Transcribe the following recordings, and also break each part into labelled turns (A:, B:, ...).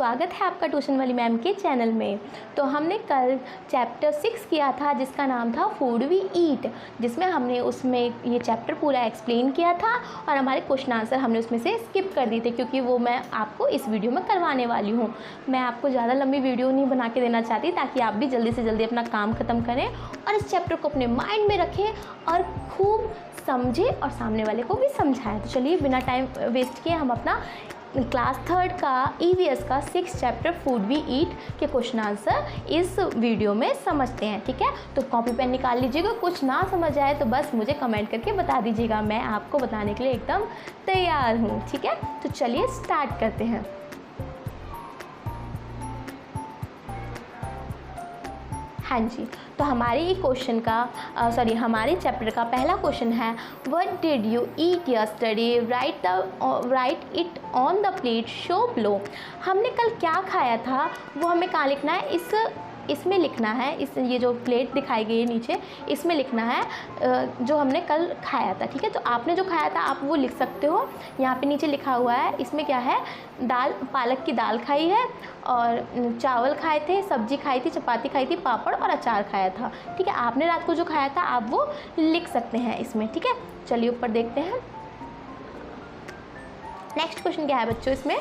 A: स्वागत है आपका ट्यूशन वाली मैम के चैनल में। तो हमने कल चैप्टर 6 किया था जिसका नाम था फूड वी ईट, जिसमें हमने उसमें ये चैप्टर पूरा एक्सप्लेन किया था और हमारे क्वेश्चन आंसर हमने उसमें से स्किप कर दिए थे क्योंकि वो मैं आपको इस वीडियो में करवाने वाली हूँ। मैं आपको ज़्यादा लंबी वीडियो नहीं बना के देना चाहती ताकि आप भी जल्दी से जल्दी अपना काम ख़त्म करें और इस चैप्टर को अपने माइंड में रखें और खूब समझे और सामने वाले को भी समझाएं। तो चलिए बिना टाइम वेस्ट किए हम अपना क्लास 3 का EVS का 6 चैप्टर फूड वी ईट के क्वेश्चन आंसर इस वीडियो में समझते हैं। ठीक है, तो कॉपी पेन निकाल लीजिएगा। कुछ ना समझ आए तो बस मुझे कमेंट करके बता दीजिएगा, मैं आपको बताने के लिए एकदम तैयार हूँ। ठीक है, तो चलिए स्टार्ट करते हैं। हाँ जी, तो हमारे क्वेश्चन का हमारे चैप्टर का पहला क्वेश्चन है what did you eat yesterday, right it on the plate show below. हमने कल क्या खाया था वो हमें कहाँ लिखना है, इसमें लिखना है। ये जो प्लेट दिखाई गई है नीचे, इसमें लिखना है जो हमने कल खाया था। ठीक है, तो आपने जो खाया था आप वो लिख सकते हो। यहाँ पे नीचे लिखा हुआ है, इसमें क्या है, दाल, पालक की दाल खाई है और चावल खाए थे, सब्जी खाई थी, चपाती खाई थी, पापड़ और अचार खाया था। ठीक है, आपने रात को जो खाया था आप वो लिख सकते हैं इसमें। ठीक है, चलिए ऊपर देखते हैं। नेक्स्ट क्वेश्चन क्या है बच्चों, इसमें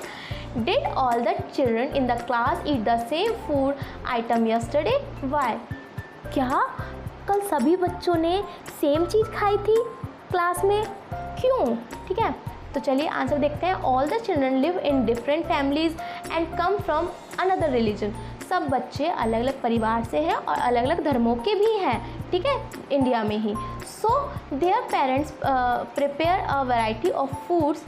A: did all the children in the class eat the same food item yesterday, why. क्या कल सभी बच्चों ने सेम चीज़ खाई थी क्लास में, क्यों। ठीक है, तो चलिए आंसर देखते हैं। All the children live in different families and come from another religion. सब बच्चे अलग अलग परिवार से हैं और अलग अलग धर्मों के भी हैं। ठीक है, इंडिया में ही। So their parents prepare a variety of foods,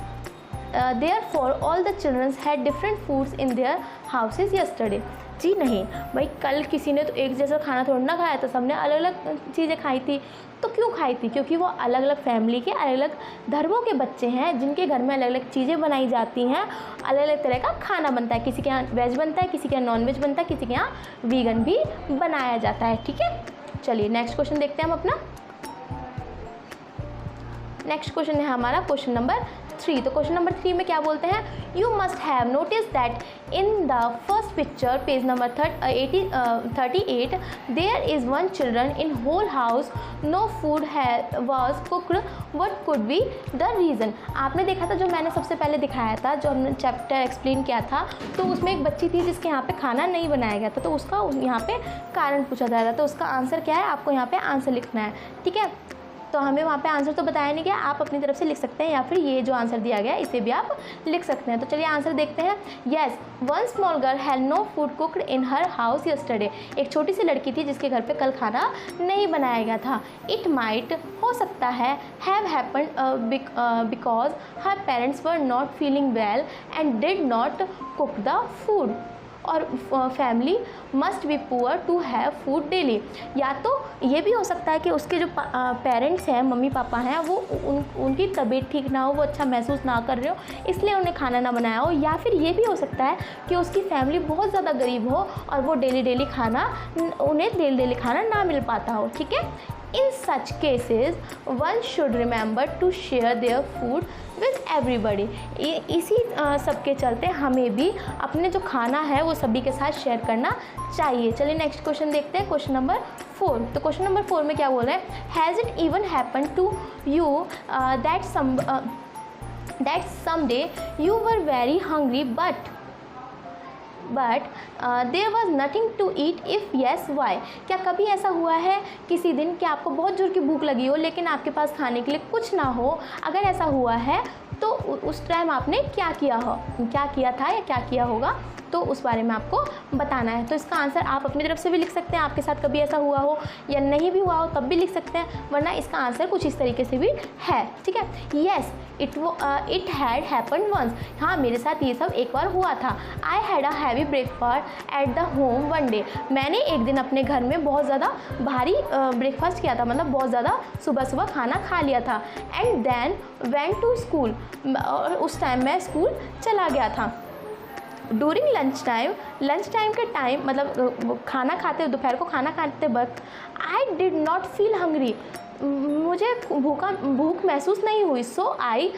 A: therefore all the children had different foods in their houses yesterday। जी नहीं भाई, कल किसी ने तो एक जैसा खाना थोड़ा ना खाया था, सबने अलग अलग चीज़ें खाई थी। तो क्यों खाई थी, क्योंकि वो अलग अलग फैमिली के अलग अलग धर्मों के बच्चे हैं जिनके घर में अलग अलग चीज़ें बनाई जाती हैं, अलग अलग तरह का खाना बनता है। किसी के यहाँ वेज बनता है, किसी के यहाँ नॉन वेज बनता है, किसी के यहाँ वीगन भी बनाया जाता है। ठीक है, चलिए नेक्स्ट क्वेश्चन देखते हैं हम अपना। नेक्स्ट क्वेश्चन है हमारा क्वेश्चन नंबर 3। तो क्वेश्चन नंबर 3 में क्या बोलते हैं, you must have notice that in the first picture page number 38 there is one children in whole house, no food was cooked, what could be the reason. आपने देखा था जो मैंने सबसे पहले दिखाया था, जो हमने चैप्टर एक्सप्लेन किया था, तो उसमें एक बच्ची थी जिसके यहाँ पे खाना नहीं बनाया गया था, तो उसका यहाँ पे कारण पूछा जा रहा था। तो उसका आंसर क्या है, आपको यहाँ पे आंसर लिखना है। ठीक है, तो हमें वहाँ पे आंसर तो बताया नहीं गया, आप अपनी तरफ से लिख सकते हैं या फिर ये जो आंसर दिया गया इसे भी आप लिख सकते हैं। तो चलिए आंसर देखते हैं। Yes, one small girl had no food cooked in her house yesterday. एक छोटी सी लड़की थी जिसके घर पे कल खाना नहीं बनाया गया था। इट माइट, हो सकता है, have happened because her parents were not feeling well and did not cook the food, और family must be poor to have food daily. या तो ये भी हो सकता है कि उसके जो पेरेंट्स हैं, मम्मी पापा हैं, वो उनकी तबीयत ठीक ना हो, वो अच्छा महसूस ना कर रहे हो, इसलिए उन्हें खाना ना बनाया हो। या फिर ये भी हो सकता है कि उसकी फैमिली बहुत ज़्यादा गरीब हो और वो उन्हें डेली डेली खाना ना मिल पाता हो। ठीक है, in such cases one should remember to share their food with everybody. इसी सब के चलते हमें भी अपने जो खाना है वो सभी के साथ शेयर करना चाहिए। चलिए नेक्स्ट क्वेश्चन देखते हैं, क्वेश्चन नंबर 4। तो क्वेश्चन नंबर 4 में क्या बोल रहे हैं, has it even happen to you that someday you were very hungry but there was nothing to eat, if yes why. क्या कभी ऐसा हुआ है किसी दिन कि आपको बहुत जोर की भूख लगी हो लेकिन आपके पास खाने के लिए कुछ ना हो? अगर ऐसा हुआ है तो उस टाइम आपने क्या किया था या क्या किया होगा, तो उस बारे में आपको बताना है। तो इसका आंसर आप अपनी तरफ से भी लिख सकते हैं, आपके साथ कभी ऐसा हुआ हो या नहीं भी हुआ हो तब भी लिख सकते हैं, वरना इसका आंसर कुछ इस तरीके से भी है। ठीक है, yes it had happen once. हाँ, मेरे साथ ये सब एक बार हुआ था। I had a heavy breakfast at the home one day. मैंने एक दिन अपने घर में बहुत ज़्यादा भारी ब्रेकफास्ट किया था, मतलब बहुत ज़्यादा सुबह खाना खा लिया था। And then went to school, और उस टाइम मैं स्कूल चला गया था। डूरिंग लंच टाइम के टाइम, मतलब खाना खाते, दोपहर को खाना खाते वक्त, I did not feel hungry, मुझे भूख महसूस नहीं हुई। So I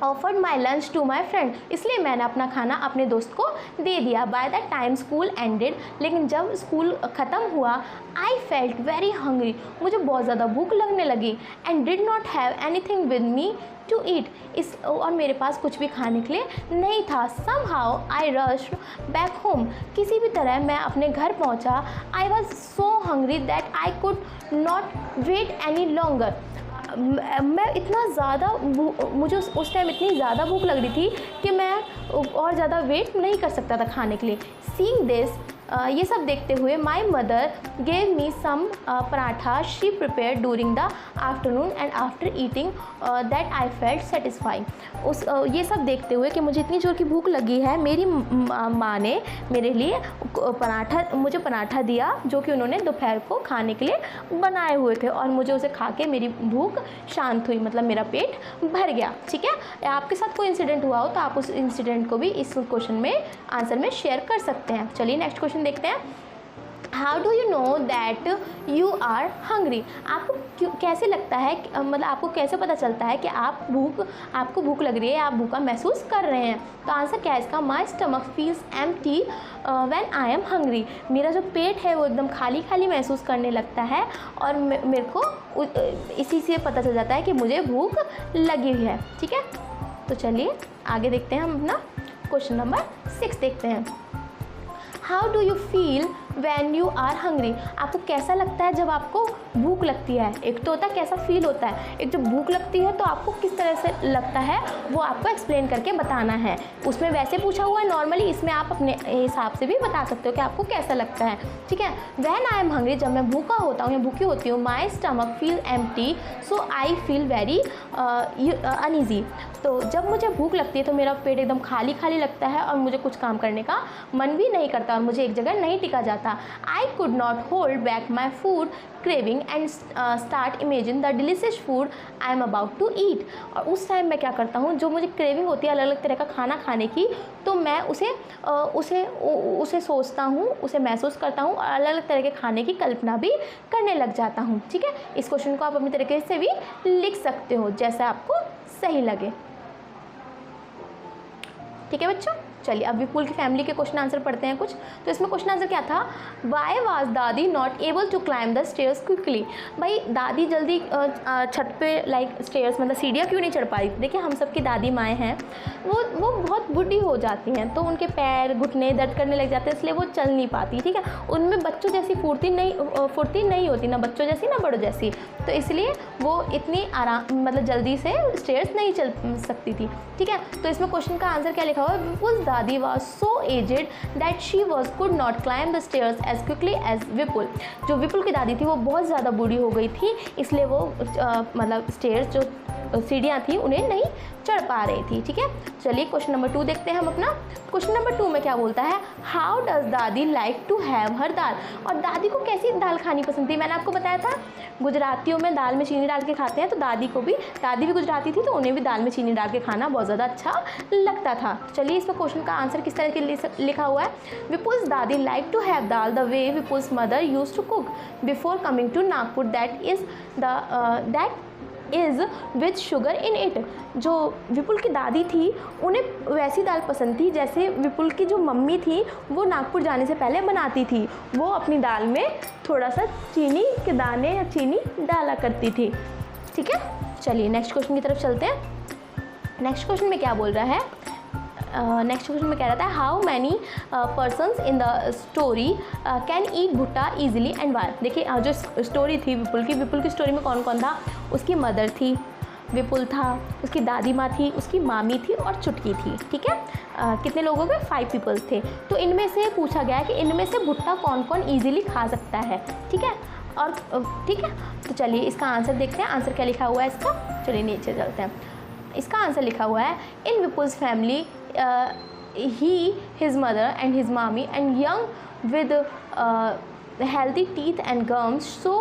A: offered my lunch to my friend, इसलिए मैंने अपना खाना अपने दोस्त को दे दिया। By the time school ended, लेकिन जब स्कूल ख़त्म हुआ, आई फेल्ट वेरी हंग्री, मुझे बहुत ज़्यादा भूख लगने लगी। And did not have anything with me to eat, इस और मेरे पास कुछ भी खाने के लिए नहीं था। Somehow I rushed back home, किसी भी तरह मैं अपने घर पहुंचा। I was so hungry that I could not wait any longer, मैं इतना ज़्यादा मुझे उस टाइम इतनी ज़्यादा भूख लग रही थी कि मैं और ज़्यादा वेट नहीं कर सकता था खाने के लिए। सीइंग दिस, ये सब देखते हुए, my mother gave me some paratha she prepare during the afternoon and after eating that I felt satisfied. ये सब देखते हुए कि मुझे इतनी जोर की भूख लगी है, मेरी माँ ने मेरे लिए मुझे पराठा दिया जो कि उन्होंने दोपहर को खाने के लिए बनाए हुए थे, और मुझे उसे खा के मेरी भूख शांत हुई, मतलब मेरा पेट भर गया। ठीक है, आपके साथ कोई इंसिडेंट हुआ हो तो आप उस इंसिडेंट को भी इस क्वेश्चन में आंसर में शेयर कर सकते हैं। चलिए नेक्स्ट क्वेश्चन देखते हैं। How do you know that you are hungry, आपको कैसे लगता है, मतलब आपको कैसे पता चलता है कि आपको भूख लग रही है, आप भूखा महसूस कर रहे हैं। तो आंसर क्या है इसका? My stomach feels empty when I am hungry, मेरा जो पेट है वो एकदम खाली खाली महसूस करने लगता है, और मेरे को इसी से पता चल जाता है कि मुझे भूख लगी हुई है। ठीक है, तो चलिए आगे देखते हैं, हम अपना क्वेश्चन नंबर 6 देखते हैं। How do you feel when you are hungry, आपको कैसा लगता है जब आपको भूख लगती है? एक तो होता है कैसा फील होता है, एक जब भूख लगती है तो आपको किस तरह से लगता है वो आपको एक्सप्लेन करके बताना है। उसमें वैसे पूछा हुआ है नॉर्मली, इसमें आप अपने हिसाब से भी बता सकते हो कि आपको कैसा लगता है। ठीक है, वैन आई एम हंग्री, जब मैं भूखा होता हूँ या भूखी होती हूँ, my stomach feel empty so I feel very uneasy, तो जब मुझे भूख लगती है तो मेरा पेट एकदम खाली खाली लगता है और मुझे कुछ काम करने का मन भी नहीं करता और मुझे एक जगह नहीं टिका जाता। I could not hold back my food craving and start imagine the delicious food I am about to eat, और उस टाइम मैं क्या करता हूँ, जो मुझे क्रेविंग होती है अलग अलग तरह का खाना खाने की, तो मैं उसे सोचता हूँ, उसे महसूस करता हूँ और अलग अलग तरह के खाने की कल्पना भी करने लग जाता हूँ। ठीक है, इस क्वेश्चन को आप अपनी तरीके से भी लिख सकते हो जैसा आपको सही लगे। ठीक है बच्चों, चलिए अब विपुल की फैमिली के क्वेश्चन आंसर पढ़ते हैं कुछ। तो इसमें क्वेश्चन आंसर क्या था? Why was Dadi not able to climb the stairs quickly, भाई दादी जल्दी छत पे स्टेयर्स मतलब सीढ़ियाँ क्यों नहीं चढ़ पाई? देखिए हम सबकी दादी माएँ हैं, वो बहुत बूढ़ी हो जाती हैं तो उनके पैर घुटने दर्द करने लग जाते हैं, इसलिए वो चल नहीं पाती। ठीक है, उनमें बच्चों जैसी फुर्ती नहीं होती, ना बच्चों जैसी ना बड़ों जैसी, तो इसलिए वो इतनी मतलब जल्दी से स्टेयर्स नहीं चल सकती थी। ठीक है, तो इसमें क्वेश्चन का आंसर क्या लिखा हुआ है? विपुल दादी was so aged that she could not climb the stairs as quickly as विपुल, जो विपुल की दादी थी वो बहुत ज़्यादा बूढ़ी हो गई थी, इसलिए वो मतलब स्टेयर्स जो सीढ़ियाँ थी उन्हें नहीं चढ़ पा रही थी। ठीक है, चलिए क्वेश्चन नंबर 2 देखते हैं हम अपना। क्वेश्चन नंबर 2 में क्या बोलता है? हाउ डज दादी लाइक टू हैव हर दाल, और दादी को कैसी दाल खानी पसंद थी? मैंने आपको बताया था गुजरातियों में दाल में चीनी डाल के खाते हैं, तो दादी भी गुजराती थी तो उन्हें भी दाल में चीनी डाल के खाना बहुत ज़्यादा अच्छा लगता था। चलिए इसमें क्वेश्चन का आंसर किस तरह के लिखा हुआ है? Vipul's Dadi like to have dal the way Vipul's mother use to cook before coming to Nagpur, that is with sugar in it, जो विपुल की दादी थी उन्हें वैसी दाल पसंद थी जैसे विपुल की जो मम्मी थी वो नागपुर जाने से पहले बनाती थी, वो अपनी दाल में थोड़ा सा चीनी के दाने या चीनी डाला करती थी। ठीक है, चलिए नेक्स्ट क्वेश्चन की तरफ चलते हैं। नेक्स्ट क्वेश्चन में क्या बोल रहा है? नेक्स्ट क्वेश्चन में कह रहा था how many persons in the story can eat भुट्टा ईजिली एंड वाई। देखिए जो स्टोरी थी विपुल की स्टोरी में कौन कौन था? उसकी मदर थी, विपुल था, उसकी दादी माँ थी, उसकी मामी थी और चुटकी थी। ठीक है, कितने लोगों के? 5 पीपल्स थे। तो इनमें से पूछा गया कि इनमें से भुट्टा कौन कौन ईजिली खा सकता है। ठीक है, और ठीक है, तो चलिए इसका आंसर देखते हैं। आंसर क्या लिखा हुआ है इसका? चलिए नीचे चलते हैं। इसका आंसर लिखा हुआ है इन विपुल्स फैमिली ही, हिज मदर एंड हिज मामी and young with healthy teeth and gums so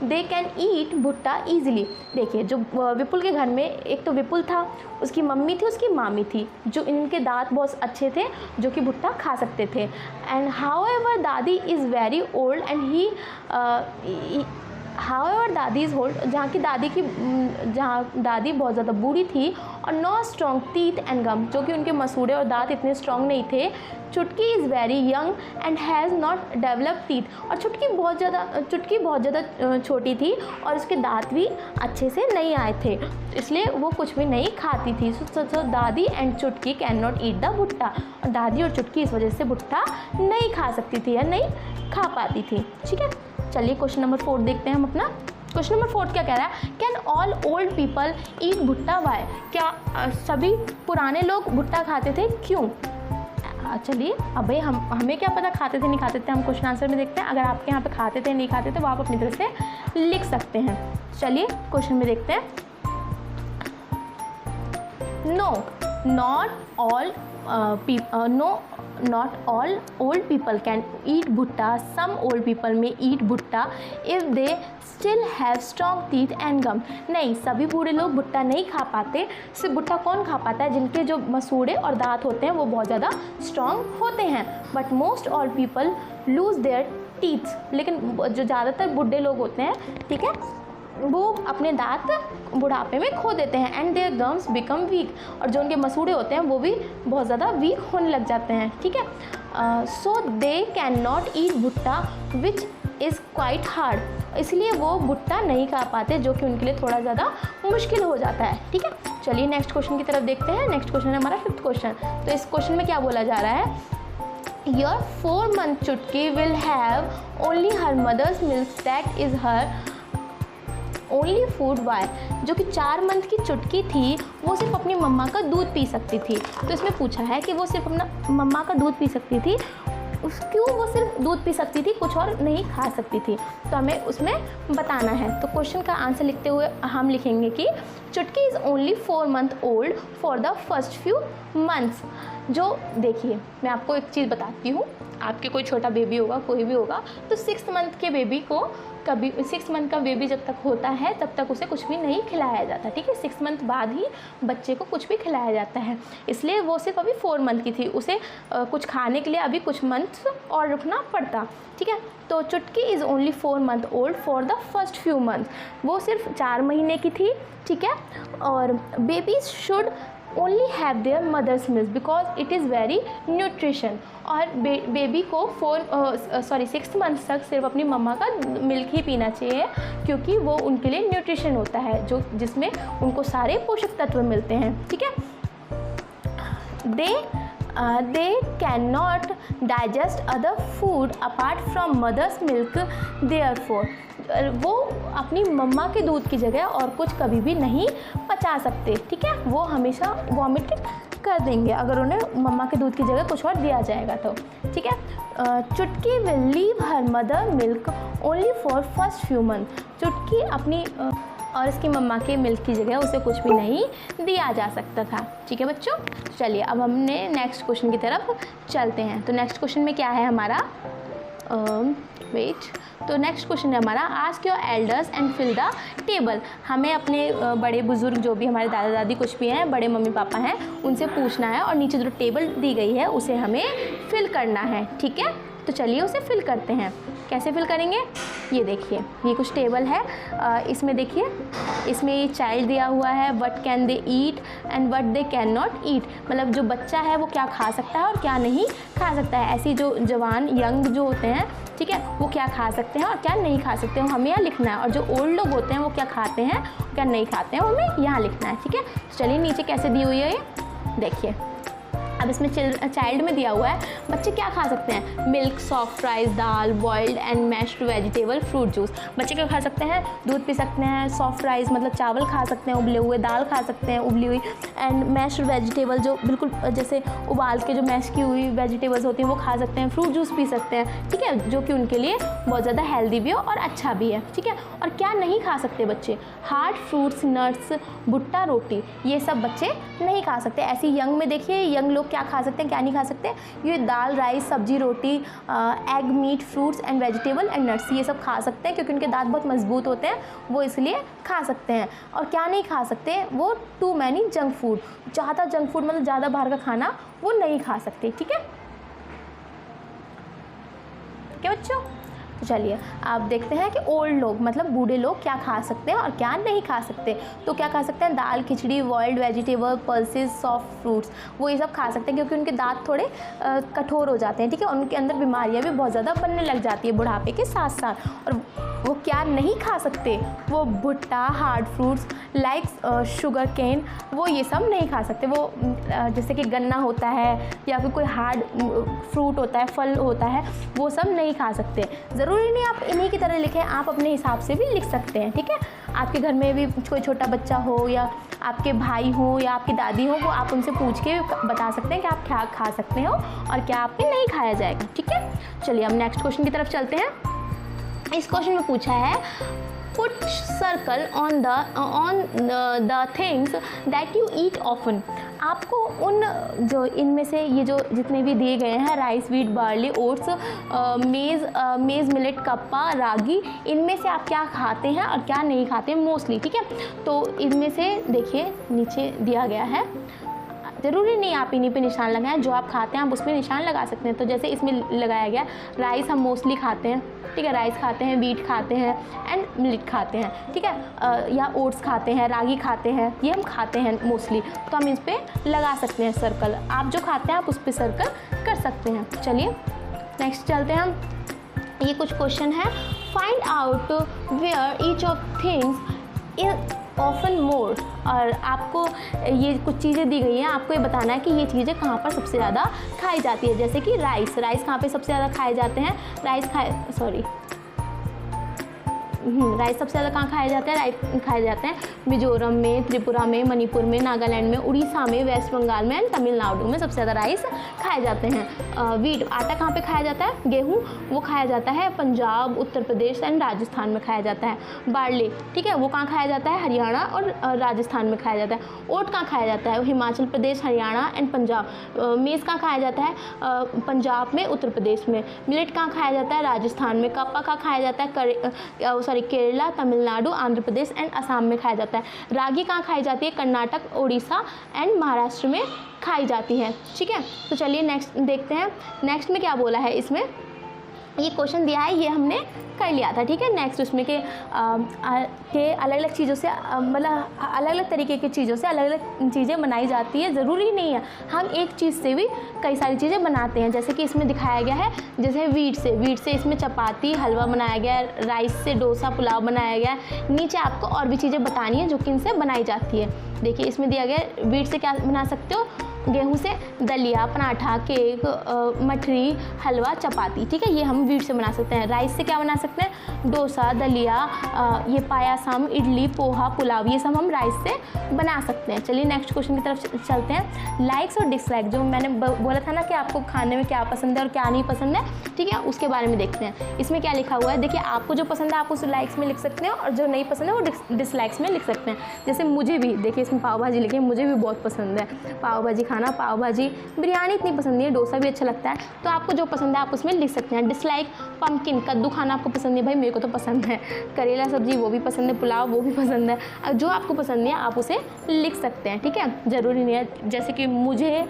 A: they can eat भुट्टा ईजिली। देखिए जो विपुल के घर में एक तो विपुल था, उसकी मम्मी थी, उसकी मामी थी, जो इनके दांत बहुत अच्छे थे जो कि भुट्टा खा सकते थे। एंड हाउएवर दादी is very old and he however दादी इज़ ओल्ड, जहाँ दादी बहुत ज़्यादा बूढ़ी थी और नो स्ट्रॉन्ग टीथ एंड गम, जो कि उनके मसूड़े और दांत इतने स्ट्रॉन्ग नहीं थे। चुटकी is very young and has not developed teeth, और चुटकी बहुत ज़्यादा छोटी थी और उसके दांत भी अच्छे से नहीं आए थे, इसलिए वो कुछ भी नहीं खाती थी। सो दादी एंड चुटकी कैन नॉट ईट द भुट्टा, और दादी और चुटकी इस वजह से भुट्टा नहीं खा सकती थी या नहीं खा पाती थी। ठीक है, चलिए क्वेश्चन नंबर 4 देखते हैं हम अपना। क्वेश्चन नंबर 4 क्या कह रहा है, can all old people eat भुट्टा वाई, क्या सभी पुराने लोग भुट्टा खाते थे, क्यों? चलिए अब भाई हमें क्या पता खाते थे नहीं खाते थे, हम क्वेश्चन आंसर में देखते हैं। अगर आपके यहाँ पे खाते थे नहीं खाते थे वो आप अपनी तरफ से लिख सकते हैं। चलिए क्वेश्चन में देखते हैं। No not all old people can eat भुट्टा, some old people may eat भुट्टा if they still have strong teeth and gum. नहीं, सभी बूढ़े लोग भुट्टा नहीं खा पाते। सिर्फ भुट्टा कौन खा पाता है, जिनके जो मसूड़े और दांत होते हैं वो बहुत ज़्यादा स्ट्रॉन्ग होते हैं। But most all people lose their teeth, लेकिन जो ज़्यादातर बूढ़े लोग होते हैं, ठीक है, वो अपने दांत बुढ़ापे में खो देते हैं। And their gums become weak, और जो उनके मसूड़े होते हैं वो भी बहुत ज़्यादा वीक होने लग जाते हैं। ठीक है, सो दे कैन नॉट ईट भुट्टा विच इज़ क्वाइट हार्ड, इसलिए वो भुट्टा नहीं खा पाते, जो कि उनके लिए थोड़ा ज़्यादा मुश्किल हो जाता है। ठीक है, चलिए नेक्स्ट क्वेश्चन की तरफ देखते हैं। नेक्स्ट क्वेश्चन है हमारा 5th क्वेश्चन। तो इस क्वेश्चन में क्या बोला जा रहा है, your 4-month Chutki will have only her mother's milk that is her only food why, जो कि 4 मंथ की चुटकी थी वो सिर्फ अपनी मम्मा का दूध पी सकती थी। तो इसमें पूछा है कि वो सिर्फ अपना मम्मा का दूध पी सकती थी, क्यों वो सिर्फ दूध पी सकती थी, कुछ और नहीं खा सकती थी, तो हमें उसमें बताना है। तो क्वेश्चन का आंसर लिखते हुए हम लिखेंगे कि चुटकी is only 4 month old for the first few months. जो देखिए मैं आपको एक चीज़ बताती हूँ, आपके कोई छोटा बेबी होगा, कोई भी होगा, तो 6th month के बेबी को कभी 6 मंथ का बेबी जब तक होता है तब तक उसे कुछ भी नहीं खिलाया जाता। ठीक है, 6 मंथ बाद ही बच्चे को कुछ भी खिलाया जाता है, इसलिए वो सिर्फ अभी 4 मंथ की थी, उसे कुछ खाने के लिए अभी कुछ मंथ और रुकना पड़ता। ठीक है, तो Chutki is only 4 month old for the first few month, वो सिर्फ 4 महीने की थी। ठीक है, और babies should only have their mother's milk because it is very nutrition, और बेबी को 6 मंथ तक सिर्फ अपनी मम्मा का मिल्क ही पीना चाहिए, क्योंकि वो उनके लिए न्यूट्रिशन होता है, जो जिसमें उनको सारे पोषक तत्व मिलते हैं। ठीक है, they cannot digest other food apart from mother's milk, therefore वो अपनी मम्मा के दूध की जगह और कुछ कभी भी नहीं पचा सकते। ठीक है, वो हमेशा वॉमिट कर देंगे अगर उन्हें मम्मा के दूध की जगह कुछ और दिया जाएगा तो। ठीक है, चुटकी will leave her mother milk only for first few month, चुटकी अपनी और इसकी मम्मा के मिल्क की जगह उसे कुछ भी नहीं दिया जा सकता था। ठीक है बच्चों, चलिए अब हमने नेक्स्ट क्वेश्चन की तरफ चलते हैं। तो नेक्स्ट क्वेश्चन में क्या है हमारा, तो नेक्स्ट क्वेश्चन है हमारा, ask your elders and fill the table. हमें अपने बड़े बुजुर्ग जो भी हमारे दादा दादी कुछ भी हैं, बड़े मम्मी पापा हैं, उनसे पूछना है और नीचे जो टेबल दी गई है उसे हमें फिल करना है। ठीक है, तो चलिए उसे फिल करते हैं। कैसे फिल करेंगे, ये देखिए, ये कुछ टेबल है, इसमें देखिए, इसमें ये चाइल्ड दिया हुआ है, what can they eat and what they can not eat, मतलब जो बच्चा है वो क्या खा सकता है और क्या नहीं खा सकता है। ऐसी जो जवान यंग जो होते हैं, ठीक है, वो क्या खा सकते हैं और क्या नहीं खा सकते हैं, वो हमें यहाँ लिखना है। और जो ओल्ड लोग होते हैं वो क्या खाते हैं क्या नहीं खाते हैं, वो हमें यहाँ लिखना है। ठीक है, चलिए नीचे कैसे दी हुई है ये देखिए। अब इसमें चाइल्ड में दिया हुआ है बच्चे क्या खा सकते हैं, milk, soft rice, dal, boiled and meshed vegetable, fruit juice. बच्चे क्या खा सकते हैं, दूध पी सकते हैं, सॉफ्ट राइस मतलब चावल खा सकते हैं उबले हुए, दाल खा सकते हैं उबली हुई, एंड मैश्ड वेजिटेबल जो बिल्कुल जैसे उबाल के जो मैश की हुई वेजिटेबल्स होती हैं वो खा सकते हैं, फ्रूट जूस पी सकते हैं। ठीक है, जो कि उनके लिए बहुत ज़्यादा हेल्दी भी हो और अच्छा भी है। ठीक है, और क्या नहीं खा सकते बच्चे, हार्ड फ्रूट्स, नट्स, भुट्टा, रोटी, ये सब बच्चे नहीं खा सकते। ऐसी यंग में देखिए, यंग लोग क्या खा सकते हैं क्या नहीं खा सकते, ये दाल, राइस, सब्जी, रोटी, egg, meat, fruits and vegetable and nuts, ये सब खा सकते हैं क्योंकि उनके दांत बहुत मजबूत होते हैं, वो इसलिए खा सकते हैं। और क्या नहीं खा सकते, वो टू मैनी जंक फूड, ज़्यादा जंक फूड मतलब ज़्यादा बाहर का खाना वो नहीं खा सकते। ठीक है, क्या बच्चों, तो चलिए आप देखते हैं कि ओल्ड लोग मतलब बूढ़े लोग क्या खा सकते हैं और क्या नहीं खा सकते। तो क्या खा सकते हैं, दाल, खिचड़ी, boiled vegetable, pulses, soft fruits, वो ये सब खा सकते हैं क्योंकि उनके दांत थोड़े कठोर हो जाते हैं, ठीक है, उनके अंदर बीमारियाँ भी बहुत ज़्यादा बनने लग जाती है बुढ़ापे के साथ साथ। और वो क्या नहीं खा सकते, वो भुट्टा, hard fruits like sugar cane, वो ये सब नहीं खा सकते। वो जैसे कि गन्ना होता है या फिर कोई हार्ड फ्रूट होता है, फल होता है, वो सब नहीं खा सकते। ज़रूरी नहीं आप इन्हीं की तरह लिखें, आप अपने हिसाब से भी लिख सकते हैं, ठीक है। आपके घर में भी कोई छोटा बच्चा हो या आपके भाई हो या आपकी दादी हो, वो आप उनसे पूछ के बता सकते हैं कि आप क्या खा सकते हो और क्या आपके नहीं खाया जाएगा, ठीक है। चलिए हम नेक्स्ट क्वेश्चन की तरफ चलते हैं। इस क्वेश्चन में पूछा है put circle on the things that you eat often. आपको उन जो इनमें से ये जो जितने भी दिए गए हैं, राइस, व्हीट, बार्ली, ओट्स, मेज़, मिलेट, कप्पा, रागी, इनमें से आप क्या खाते हैं और क्या नहीं खाते हैं मोस्टली, ठीक है। तो इनमें से देखिए नीचे दिया गया है, ज़रूरी नहीं आप इन्हीं पे निशान लगाएं, जो आप खाते हैं आप उसमें निशान लगा सकते हैं। तो जैसे इसमें लगाया गया राइस हम मोस्टली खाते हैं, ठीक है, राइस खाते हैं, व्हीट खाते हैं एंड मिलेट खाते हैं, ठीक है, या ओट्स खाते हैं, रागी खाते हैं, ये हम खाते हैं मोस्टली। तो हम इस पर लगा सकते हैं सर्कल, आप जो खाते हैं आप उस पर सर्कल कर सकते हैं। चलिए नेक्स्ट चलते हैं हम। ये कुछ क्वेश्चन है, find out where each of things is often more. और आपको ये कुछ चीज़ें दी गई हैं, आपको ये बताना है कि ये चीज़ें कहाँ पर सबसे ज़्यादा खाई जाती है। जैसे कि राइस कहाँ पे सबसे ज़्यादा खाए जाते हैं, राइस सबसे ज़्यादा कहाँ खाए जाते हैं, राइस खाए जाते हैं मिजोरम में, त्रिपुरा में, मणिपुर में, नागालैंड में, उड़ीसा में, वेस्ट बंगाल में एंड तमिलनाडु में सबसे ज़्यादा राइस खाए जाते हैं। व्हीट, आटा कहाँ पे खाया जाता है, गेहूँ, वो खाया जाता है पंजाब, उत्तर प्रदेश एंड राजस्थान में खाया जाता है। बार्ली, ठीक है, वो कहाँ खाया जाता है, हरियाणा और राजस्थान में खाया जाता है। ओट कहाँ खाया जाता है, हिमाचल प्रदेश, हरियाणा एंड पंजाब। मेज़ कहाँ खाया जाता है, पंजाब में, उत्तर प्रदेश में। मिलेट कहाँ खाया जाता है, राजस्थान में। कप्पा कहाँ खाया जाता है, केरला, तमिलनाडु, आंध्र प्रदेश एंड असम में खाया जाता है। रागी कहाँ खाई जाती है, कर्नाटक, उड़ीसा एंड महाराष्ट्र में खाई जाती है, ठीक है। तो चलिए नेक्स्ट देखते हैं, नेक्स्ट में क्या बोला है। इसमें ये क्वेश्चन दिया है, ये हमने कर लिया था, ठीक है। नेक्स्ट उसमें के अलग अलग चीज़ों से मतलब अलग अलग तरीके की चीज़ों से अलग अलग चीज़ें बनाई जाती है। ज़रूरी नहीं है हम एक चीज़ से भी कई सारी चीज़ें बनाते हैं। जैसे कि इसमें दिखाया गया है, जैसे व्हीट से इसमें चपाती, हलवा बनाया गया है, राइस से डोसा, पुलाव बनाया गया है। नीचे आपको और भी चीज़ें बतानी है जो कि इनसे बनाई जाती है। देखिए इसमें दिया गया है, व्हीट से क्या बना सकते हो, गेहूं से दलिया, पराठा, केक, मठरी, हलवा, चपाती, ठीक है, ये हम व्हीट से बना सकते हैं। राइस से क्या बना सकते हैं, डोसा, दलिया, ये पायासम, इडली, पोहा, पुलाव, ये सब हम राइस से बना सकते हैं। चलिए नेक्स्ट क्वेश्चन की तरफ चलते हैं। लाइक्स और डिसलाइक, जो मैंने बोला था ना कि आपको खाने में क्या पसंद है और क्या नहीं पसंद है, ठीक है, उसके बारे में देखते हैं। इसमें क्या लिखा हुआ है, देखिए आपको जो पसंद है आप उस लाइक्स में लिख सकते हैं और जो नहीं पसंद है वो डिसलाइक्स में लिख सकते हैं। जैसे मुझे भी, देखिए इसमें पाव भाजी लिखी है, मुझे भी बहुत पसंद है पाव भाजी खाना, पाव भाजी, बिरयानी इतनी पसंद नहीं है, डोसा भी अच्छा लगता है। तो आपको जो पसंद है आप उसमें लिख सकते हैं। डिसलाइक, पंपकिन, कद्दू खाना आपको पसंद नहीं, भाई मेरे को तो पसंद है। करेला सब्जी वो भी पसंद है, पुलाव वो भी पसंद है। जो आपको पसंद नहीं है आप उसे लिख सकते हैं, ठीक है, ज़रूरी नहीं है। जैसे कि मुझे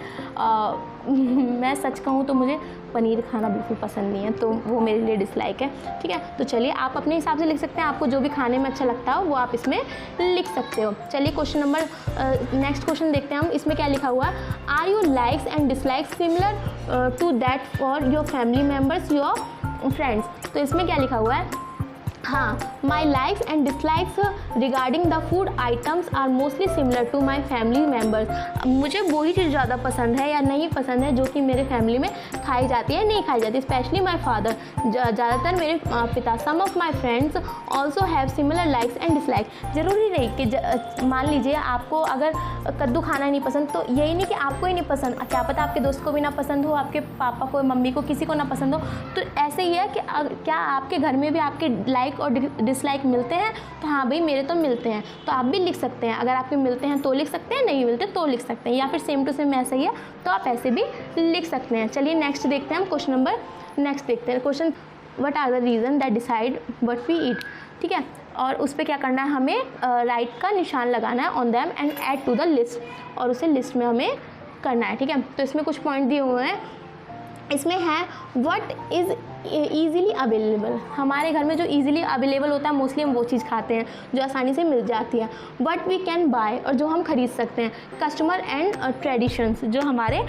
A: मैं सच कहूँ तो मुझे पनीर खाना बिल्कुल पसंद नहीं है, तो वो मेरे लिए डिसलाइक है, ठीक है। तो चलिए आप अपने हिसाब से लिख सकते हैं, आपको जो भी खाने में अच्छा लगता हो वो आप इसमें लिख सकते हो। चलिए क्वेश्चन नंबर नेक्स्ट क्वेश्चन देखते हैं हम। इसमें क्या लिखा हुआ है, are your likes and dislikes similar to that for your family members, your friends. तो इसमें क्या लिखा हुआ है, हाँ, my likes and dislikes regarding the food items are mostly similar to my family members. मुझे वही चीज़ ज़्यादा पसंद है या नहीं पसंद है जो कि मेरे फैमिली में खाई जाती है, नहीं खाई जाती। स्पेशली माई फादर, ज़्यादातर मेरे पिता। Some of my friends also have similar likes and dislikes. ज़रूरी नहीं कि मान लीजिए आपको अगर कद्दू खाना नहीं पसंद, तो यही नहीं कि आपको ही नहीं पसंद, क्या पता आपके दोस्त को भी ना पसंद हो, आपके पापा को, मम्मी को, किसी को ना पसंद हो। तो ऐसे ही है कि क्या आपके घर में भी आपके लाइक और डिसलाइक मिलते हैं, तो हाँ भाई मेरे तो मिलते हैं, तो आप भी लिख सकते हैं। अगर आपके मिलते हैं तो लिख सकते हैं, नहीं मिलते तो लिख सकते हैं, या फिर सेम टू सेम ऐसा ही है तो आप ऐसे भी लिख सकते हैं। चलिए नेक्स्ट देखते हैं हम क्वेश्चन नंबर नेक्स्ट देखते हैं question, what are the reason that decide what we eat, ठीक है। और उस पर क्या करना है, हमें राइट का निशान लगाना है on them and add to the list, और उसे लिस्ट में हमें करना है, ठीक है। तो इसमें कुछ पॉइंट दिए हुए हैं, इसमें है व्हाट इज़ ईज़िली अवेलेबल, हमारे घर में जो ईज़िली अवेलेबल होता है मोस्टली हम वो चीज़ खाते हैं जो आसानी से मिल जाती है। बट वी कैन बाय, और जो हम खरीद सकते हैं। कस्टमर एंड ट्रेडिशंस, जो हमारे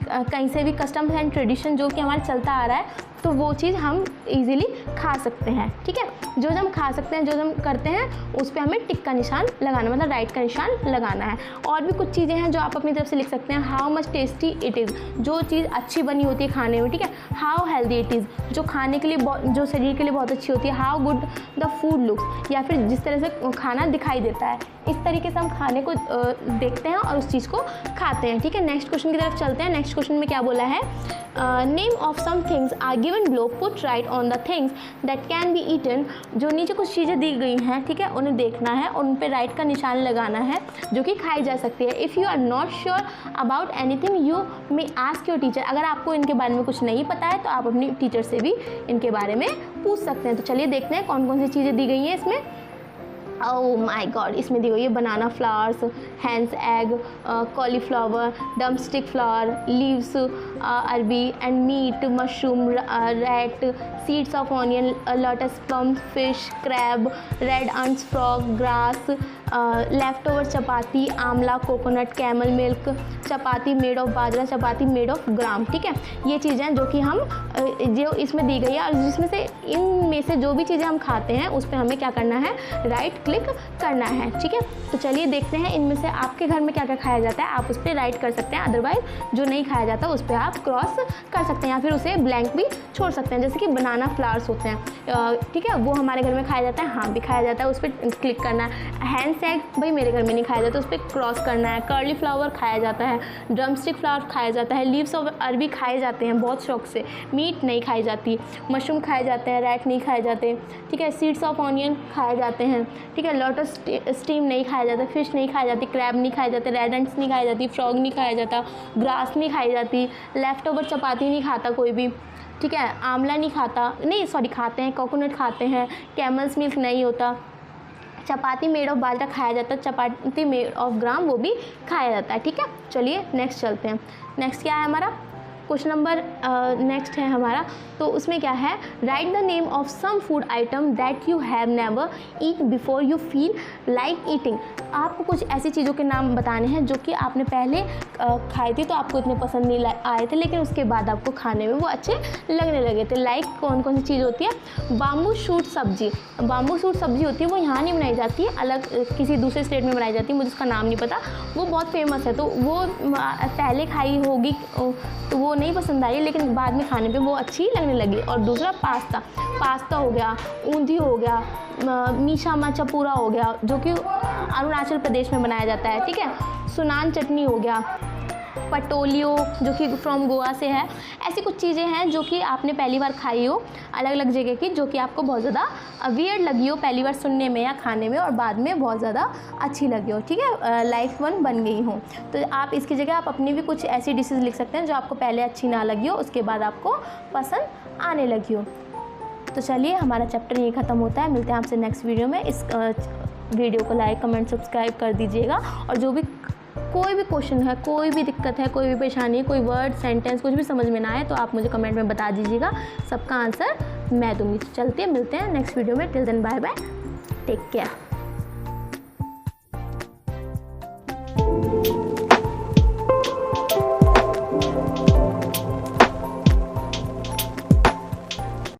A: कहीं से भी कस्टम एंड ट्रेडिशन जो कि हमारा चलता आ रहा है, तो वो चीज़ हम इजीली खा सकते हैं। ठीक है, जो हम खा सकते हैं, जो हम करते हैं उस पर हमें टिक का निशान लगाना, मतलब राइट का निशान लगाना है। और भी कुछ चीज़ें हैं जो आप अपनी तरफ से लिख सकते हैं। How much tasty it is, जो चीज़ अच्छी बनी होती है खाने में। ठीक है, हाउ हेल्दी इट इज़, जो खाने के लिए जो शरीर के लिए बहुत अच्छी होती है। How good the food looks, या फिर जिस तरह से खाना दिखाई देता है, इस तरीके से हम खाने को देखते हैं और उस चीज़ को खाते हैं। ठीक है, नेक्स्ट क्वेश्चन की तरफ चलते हैं। नेक्स्ट क्वेश्चन में क्या बोला है, name of some things are given below, put right on the things that can be eaten. जो नीचे कुछ चीज़ें दी गई हैं, ठीक है, उन्हें देखना है और उन पर राइट का निशान लगाना है जो कि खाई जा सकती है। If you are not sure about anything you may ask your teacher, अगर आपको इनके बारे में कुछ नहीं पता है तो आप अपनी टीचर से भी इनके बारे में पूछ सकते हैं। तो चलिए देखते हैं कौन कौन सी चीज़ें दी गई हैं इसमें। ओह माय गॉड, इसमें दी गई है banana flowers, hens egg, cauliflower, drumstick flower, leaves arbi and meat, mushroom, rat, seeds of onion, lotus plum, fish, crab, red ants, frog, grass, left over chapati, amla, coconut, camel milk, chapati made of bajra, chapati made of gram. ठीक है, ये चीज़ें जो कि हम जो इसमें दी गई है और जिसमें से इनमें से जो भी चीज़ें हम खाते हैं उस पर हमें क्या करना है, राइट क्लिक करना है। ठीक है, तो चलिए देखते हैं इनमें से आपके घर में क्या क्या खाया जाता है। आप उस पर राइट कर सकते हैं, अदरवाइज जो नहीं खाया जाता उस पर आप क्रॉस कर सकते हैं या फिर उसे ब्लैंक भी छोड़ सकते हैं। जैसे कि बनाना फ्लावर्स होते हैं, ठीक है, वो हमारे घर में खाया जाता है, हाँ भी खाया जाता है, उस पर क्लिक करना है। हैंस एग भाई मेरे घर में नहीं खाया जाता, उस पर क्रॉस करना है। कर्ली फ्लावर खाया जाता है, ड्रमस्टिक फ्लावर खाया जाता है, लीव्स ऑफ अरबी खाए जाते हैं बहुत शौक से, मीट नहीं खाई जाती, मशरूम खाए जाते हैं, रैट नहीं खाए जाते। ठीक है, सीड्स ऑफ ऑनियन खाए जाते हैं। ठीक है, लोटस स्टीम नहीं खाया जाता, फिश नहीं खाई जाती, क्रैब नहीं खाए जाते, रेड एंड्स नहीं खाई जाती, फ्रॉग नहीं खाया जाता, ग्रास नहीं खाई जाती, लेफ्ट ओवर चपाती नहीं खाता कोई भी। ठीक है, आंवला नहीं खाता, नहीं सॉरी खाते हैं, कोकोनट खाते हैं, कैमल्स मिल्क नहीं होता, चपाती मेड ऑफ बाजरा खाया जाता है, चपाती मेड ऑफ ग्राम वो भी खाया जाता है। ठीक है, चलिए नेक्स्ट चलते हैं। नेक्स्ट क्या है हमारा क्वेश्चन नंबर, नेक्स्ट है हमारा, तो उसमें क्या है, write the name of some food item that you have never eat before you feel like eating. आपको कुछ ऐसी चीज़ों के नाम बताने हैं जो कि आपने पहले खाई थी तो आपको इतने पसंद नहीं आए थे, लेकिन उसके बाद आपको खाने में वो अच्छे लगने लगे थे। लाइक कौन कौन सी चीज़ होती है, बाम्बू शूट सब्जी। बाम्बू शूट सब्जी होती है, वो यहाँ नहीं बनाई जाती है, अलग किसी दूसरे स्टेट में बनाई जाती है, मुझे उसका नाम नहीं पता, वो बहुत फेमस है, तो वो पहले खाई होगी तो वो नहीं पसंद आई, लेकिन बाद में खाने पे वो अच्छी लगने लगी। और दूसरा पास्ता हो गया, ऊंधी हो गया, मीशा माचापुरा हो गया जो कि अरुणाचल प्रदेश में बनाया जाता है। ठीक है, सुनान चटनी हो गया, पटोलियो जो कि फ्रॉम गोवा से है। ऐसी कुछ चीज़ें हैं जो कि आपने पहली बार खाई हो अलग अलग जगह की, जो कि आपको बहुत ज़्यादा वियर्ड लगी हो पहली बार सुनने में या खाने में, और बाद में बहुत ज़्यादा अच्छी लगी हो। ठीक है, लाइफ वन बन गई हो, तो आप इसकी जगह आप अपनी भी कुछ ऐसी डिशेज़ लिख सकते हैं जो आपको पहले अच्छी ना लगी हो, उसके बाद आपको पसंद आने लगी हो। तो चलिए हमारा चैप्टर यही ख़त्म होता है, मिलते हैं आपसे नेक्स्ट वीडियो में। इस वीडियो को लाइक कमेंट सब्सक्राइब कर दीजिएगा, और जो भी कोई भी क्वेश्चन है, कोई भी दिक्कत है, कोई भी परेशानी है, कोई वर्ड सेंटेंस कुछ भी समझ में ना आए तो आप मुझे कमेंट में बता दीजिएगा, सबका आंसर मैं दूंगी। चलते हैं, मिलते हैं नेक्स्ट वीडियो में। Till then bye bye, take care.